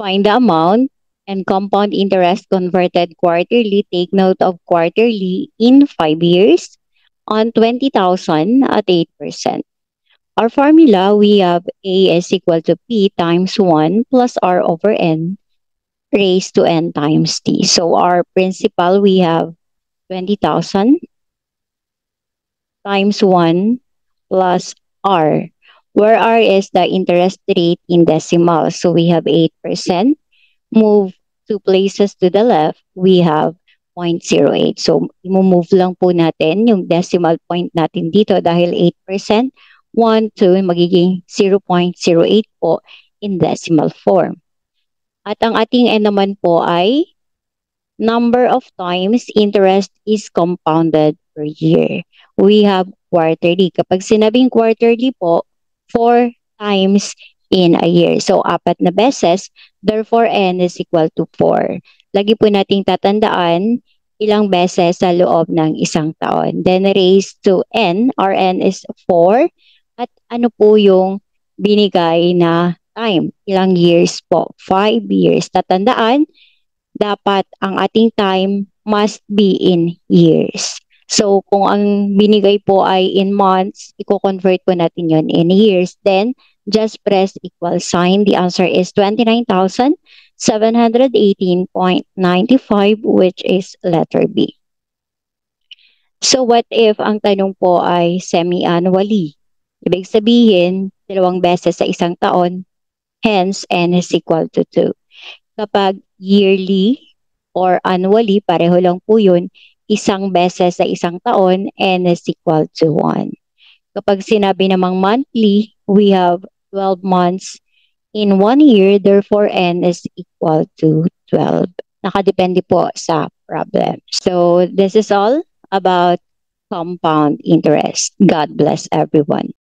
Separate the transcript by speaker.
Speaker 1: Find the amount and compound interest converted quarterly. Take note of quarterly in 5 years on 20,000 at 8%. Our formula, we have A is equal to P times 1 plus R over N raised to N times T. So our principal, we have 20,000 times 1 plus R, where R is the interest rate in decimal. So we have 8%. Move two places to the left, we have 0.08. So, i-move lang po natin yung decimal point natin dito dahil 8%. 1, 2, magiging 0.08 po in decimal form. At ang ating N naman po ay number of times interest is compounded per year. We have quarterly. Kapag sinabing quarterly po, 4 times in a year. So, 4 na beses, therefore N is equal to 4. Lagi po nating tatandaan ilang beses sa loob ng isang taon. Then raised to N, our N is 4. At ano po yung binigay na time? Ilang years po? 5 years. Tatandaan, dapat ang ating time must be in years. So, kung ang binigay po ay in months, i-convert po natin yon in years. Then, just press equal sign. The answer is 29,718.95, which is letter B. So, what if ang tanong po ay semi-annually? Ibig sabihin, 2 beses sa isang taon, hence N is equal to 2. Kapag yearly or annually, pareho lang po yun, 1 beses sa isang taon, N is equal to 1. Kapag sinabi namang monthly, we have 12 months in 1 year, therefore N is equal to 12. Nakadepende po sa problem. So this is all about compound interest. God bless everyone.